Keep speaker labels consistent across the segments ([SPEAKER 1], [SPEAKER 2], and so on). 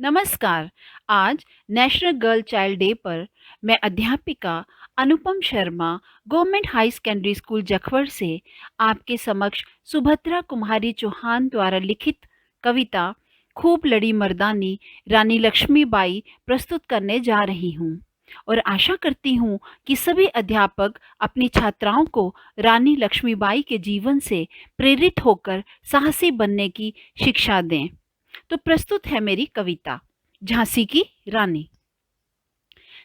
[SPEAKER 1] नमस्कार। आज national girl child day पर मैं अध्यापिका Anupam Sharma government high secondary school Jakhwar से आपके समक्ष सुभद्रा कुमारी चौहान द्वारा लिखित कविता खूब लड़ी मर्दानी रानी लक्ष्मीबाई प्रस्तुत करने जा रही हूँ और आशा करती हूँ कि सभी अध्यापक अपनी छात्राओं को रानी लक्ष्मीबाई के जीवन से प्रेरित होकर साहसी बनने की शिक्षा दें। तो प्रस्तुत है मेरी कविता झांसी की रानी।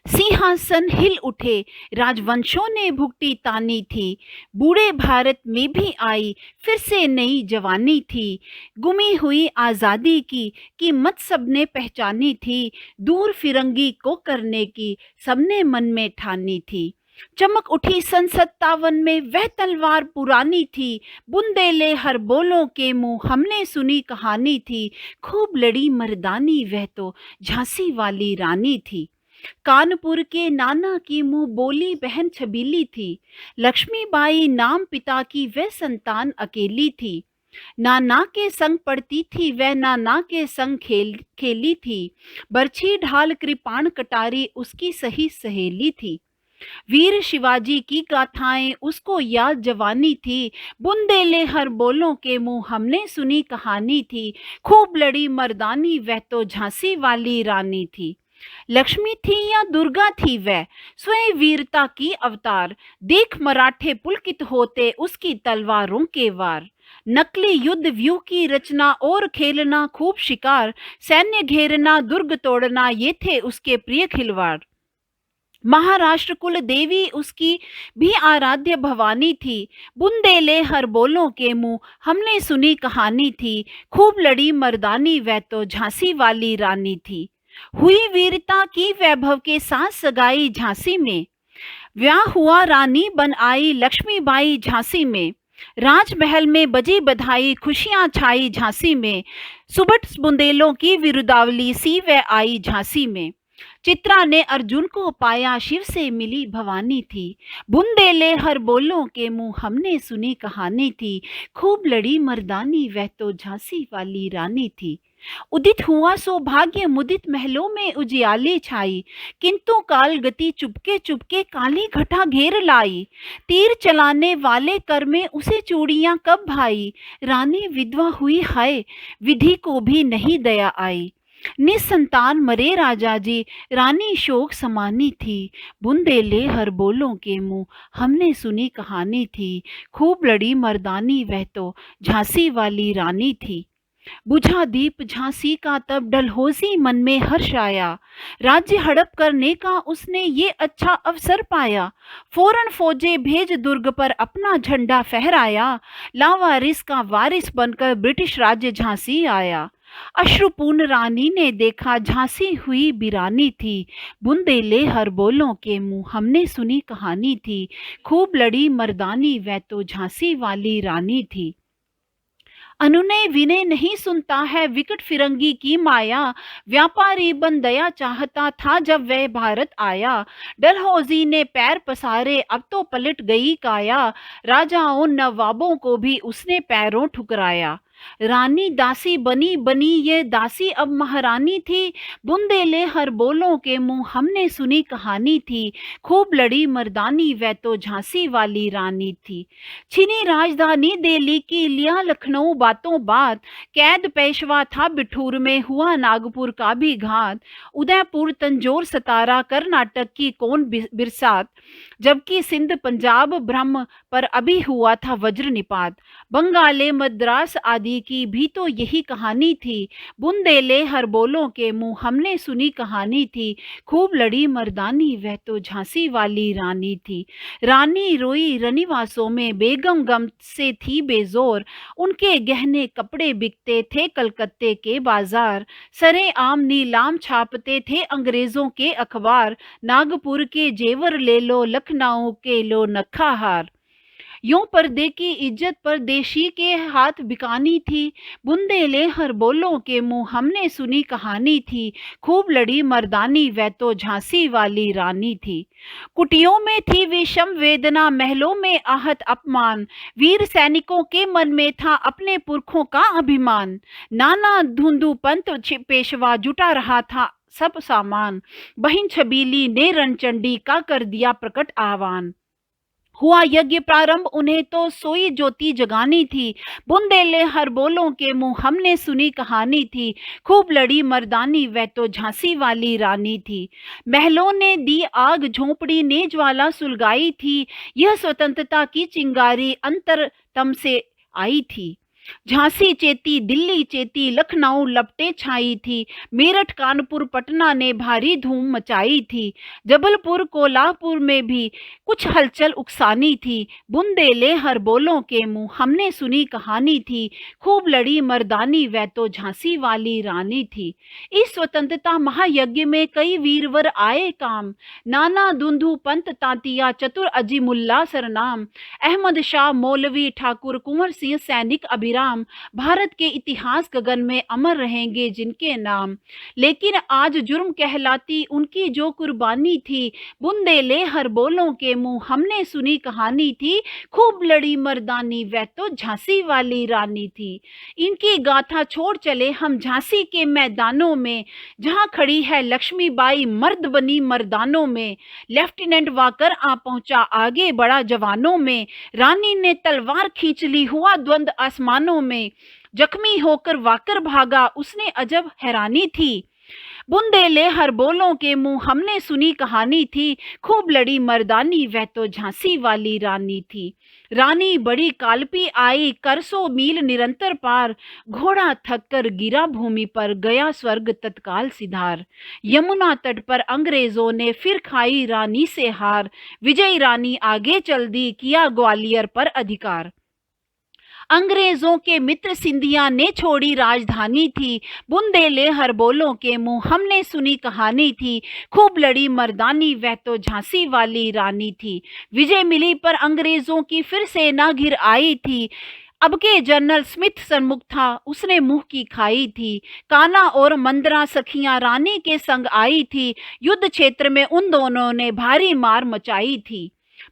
[SPEAKER 1] सिंहासन हिल उठे, राजवंशों ने भुगती तानी थी, बूढ़े भारत में भी आई फिर से नई जवानी थी। गुमी हुई आज़ादी की कीमत सबने पहचानी थी, दूर फिरंगी को करने की सबने मन में ठानी थी। चमक उठी सन 57 में वह तलवार पुरानी थी, बुंदेले हर बोलों के मुंह हमने सुनी कहानी थी। खूब लड़ी मर्दानी वह तो झांसी वाली रानी थी। कानपुर के नाना की मुंह बोली बहन छबीली थी, लक्ष्मीबाई नाम पिता की वह संतान अकेली थी। नाना के संग पढ़ती थी वह, नाना के संग खेली थी, बरछी ढाल कृपाण कटारी उसकी सही सहेली थी। वीर शिवाजी की गाथाएं उसको याद जवानी थी, बुंदेले हर बोलों के मुंह हमने सुनी कहानी थी। खूब लड़ी मर्दानी वह तो झांसी वाली रानी थी। लक्ष्मी थी या दुर्गा थी वह, स्वयं वीरता की अवतार, देख मराठे पुलकित होते उसकी तलवारों के वार। नकली युद्ध व्यू की रचना और खेलना खूब शिकार, सैन्य घेरना दुर्ग तोड़ना ये थे उसके प्रिय खिलवाड़। महाराष्ट्र कुल देवी उसकी भी आराध्य भवानी थी, बुंदेले हर बोलों के मुंह हमने सुनी कहानी थी। खूब लड़ी मर्दानी वह तो झांसी वाली रानी थी। हुई वीरता की वैभव के साथ सगाई झांसी में, ब्याह हुआ रानी बन आई लक्ष्मीबाई झांसी में। राजमहल में बजी बधाई खुशियां छाई झांसी में, सुबट बुंदेलों की विरुदावली सी वह आई झांसी में। चित्रा ने अर्जुन को पाया शिव से मिली भवानी थी, बुंदेले हर बोलों के मुंह हमने सुनी कहानी थी। खूब लड़ी मर्दानी वह तो झांसी वाली रानी थी। उदित हुआ सौभाग्य मुदित महलों में उजियाली छाई, किंतु काल गति चुपके चुपके काली घटा घेर लाई। तीर चलाने वाले कर में उसे चूड़ियां कब भाई, रानी विधवा हुई हाय विधि को भी नहीं दया आई। निसंतान मरे राजा जी रानी शोक समानी थी, बुंदेले हर बोलों के मुंह हमने सुनी कहानी थी। खूब लड़ी मर्दानी वह तो झांसी वाली रानी थी। बुझा दीप झांसी का तब डलहौजी मन में हर्ष आया, राज्य हड़प करने का उसने ये अच्छा अवसर पाया। फौरन फौजे भेज दुर्ग पर अपना झंडा फहराया, लावारिस का वारिस बनकर ब्रिटिश राज्य झांसी आया। अश्रुपूर्ण रानी ने देखा झांसी हुई बिरानी थी, बुंदेले हर बोलों के मुंह हमने सुनी कहानी थी। खूब लड़ी मर्दानी वह तो झांसी वाली रानी थी। अनुनय विनय नहीं सुनता है विकट फिरंगी की माया, व्यापारी बन दया चाहता था जब वह भारत आया। डलहौजी ने पैर पसारे अब तो पलट गई काया, राजाओं नवाबों को भी उसने पैरों ठुकराया। रानी दासी बनी बनी ये दासी अब महारानी थी, बुंदेले हर बोलों के मुंह हमने सुनी कहानी थी। खूब लड़ी मर्दानी वह तो झांसी वाली रानी थी। छिनी राजधानी दिल्ली की लिया लखनऊ बातों बात, कैद पेशवा था बिठूर में हुआ नागपुर का भी घात। उदयपुर तंजौर सतारा कर्नाटक की कौन बिरसात, जबकि सिंध पंजाब ब्रह्म पर अभी हुआ था वज्र निपात। बंगाले मद्रास आदि की भी तो यही कहानी थी, बुंदेले हर बोलों के मुंह हमने सुनी कहानी थी। खूब लड़ी मर्दानी वह तो झांसी वाली रानी थी। रानी रोई रनिवासों में बेगम गम से थी बेजोर, उनके गहने कपड़े बिकते थे कलकत्ते के बाजार। सरे आम नीलाम छापते थे अंग्रेजों के अखबार, नागपुर के जेवर ले लो लखनऊ के लो नक्खा हार। यूं पर्दे की इज्जत परदेशी के हाथ बिकानी थी, बुंदेले हर बोलों के मुंह हमने सुनी कहानी थी, खूब लड़ी मर्दानी वह तो झांसी वाली रानी थी। कुटियों में थी विषम वेदना, महलों में आहत अपमान, वीर सैनिकों के मन में था अपने पुरखों का अभिमान। नाना धुंधु पंत पेशवा जुटा रहा था सब सामान, बहिन छबीली ने रणचंडी का कर दिया प्रकट आह्वान। हुआ यज्ञ प्रारंभ उन्हें तो सोई ज्योति जगानी थी, बुंदेले हर बोलों के मुंह हमने सुनी कहानी थी, खूब लड़ी मर्दानी वह तो झांसी वाली रानी थी। महलों ने दी आग, झोंपड़ी ने ज्वाला सुलगाई थी, यह स्वतंत्रता की चिंगारी अंतरतम से आई थी। झांसी चेती, दिल्ली चेती, लखनऊ लपटे छाई थी, मेरठ कानपुर पटना ने भारी धूम मचाई थी, जबलपुर कोल्हापुर में भी कुछ हलचल उकसानी थी, बुंदेले हर बोलों के मुंह हमने सुनी कहानी थी, खूब लड़ी मर्दानी वह तो झांसी वाली रानी थी। इस स्वतंत्रता महायज्ञ में कई वीरवर आए काम, नाना दुंदू पंत तांतिया चतुर अजीमुल्ला सरनाम, अहमद शाह मौलवी ठाकुर कुंवर सिंह सैनिक अभिराम, भारत के इतिहास गगन में अमर रहेंगे जिनके नाम। लेकिन आज जुर्म कहलाती उनकी जो कुर्बानी थी, बुंदेले हर बोलों के मुंह हमने सुनी कहानी थी, खूब लड़ी मर्दानी वह तो झांसी वाली रानी थी। इनकी गाथा छोड़ चले हम झांसी के मैदानों में, जहां खड़ी है लक्ष्मीबाई मर्द बनी मर्दानों में, लेफ्टिनेंट वाकर आ पहुंचा आगे बढ़ा जवानों में, रानी ने तलवार खींच ली हुआ द्वंद आसमानों में, जख्मी होकर वाकर भागा उसने अजब हैरानी थी, बुंदेले हर बोलों के मुंह हमने सुनी कहानी थी, खूब लड़ी मर्दानी वह तो झांसी वाली रानी थी। रानी बड़ी कालपी आई कर 100 मील निरंतर पार, घोड़ा थक कर गिरा भूमि पर गया स्वर्ग तत्काल सिधार। यमुना तट पर अंग्रेजों ने फिर खाई रानी से हार, विजयी रानी आगे चल दी किया ग्वालियर पर अधिकार। अंग्रेजों के मित्र सिंधिया ने छोड़ी राजधानी थी, बुंदेले हर बोलों के मुंह हमने सुनी कहानी थी, खूब लड़ी मर्दानी वह तो झांसी वाली रानी थी। विजय मिली पर अंग्रेजों की फिर सेना घिर आई थी, अब के जनरल स्मिथ सन्मुख था उसने मुंह की खाई थी, काना और मंदरा सखियां रानी के संग आई थी, युद्ध क्षेत्र में उन दोनों ने भारी मार मचाई थी।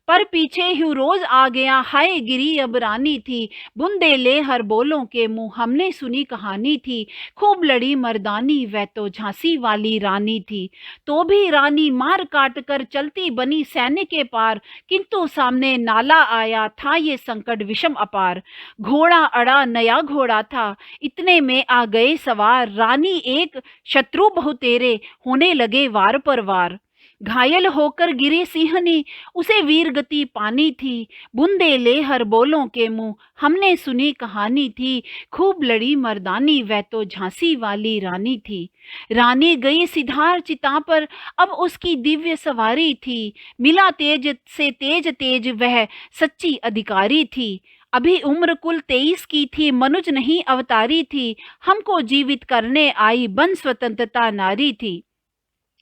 [SPEAKER 1] पर पीछे ह्यूरोज आ गया हाय गिरी अब रानी थी, बुंदेले हर बोलों के मुंह हमने सुनी कहानी थी, खूब लड़ी मर्दानी वह तो झांसी वाली रानी थी। तो भी रानी मार काट कर चलती बनी सैन्य के पार, किंतु सामने नाला आया था ये संकट विषम अपार। घोड़ा अड़ा नया घोड़ा था, इतने में आ गए सवार, रानी एक शत्रु बहुतेरे होने लगे वार पर वार। घायल होकर गिरी सिंहनी उसे वीर गति पानी थी, बुंदेले हर बोलों के मुंह हमने सुनी कहानी थी, खूब लड़ी मर्दानी वह तो झांसी वाली रानी थी। रानी गई सिधार चिता पर अब उसकी दिव्य सवारी थी, मिला तेज से तेज तेज वह सच्ची अधिकारी थी। अभी उम्र कुल 23 की थी, मनुज नहीं अवतारी थी, हमको जीवित करने आई बन स्वतंत्रता नारी थी।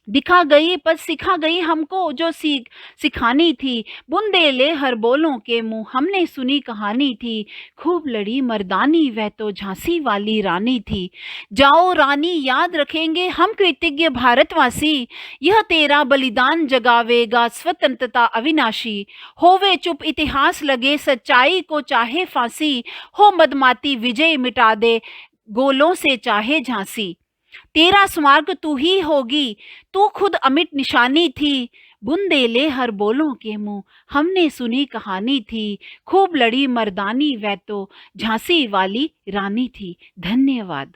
[SPEAKER 1] दिखा गई पर सिखा गई हमको जो सीख सिखानी थी, बुंदेले हर बोलों के मुंह हमने सुनी कहानी थी, खूब लड़ी मर्दानी वह तो झांसी वाली रानी थी। जाओ रानी याद रखेंगे हम कृतज्ञ भारतवासी, यह तेरा बलिदान जगावेगा स्वतंत्रता अविनाशी। होवे चुप इतिहास लगे सच्चाई को चाहे फांसी, हो मदमाती विजय मिटा दे गोलों से चाहे झांसी। तेरा स्मार्ग तू ही होगी, तू खुद अमिट निशानी थी, बुंदेले हर बोलों के मुंह हमने सुनी कहानी थी, खूब लड़ी मर्दानी वह तो झांसी वाली रानी थी। धन्यवाद।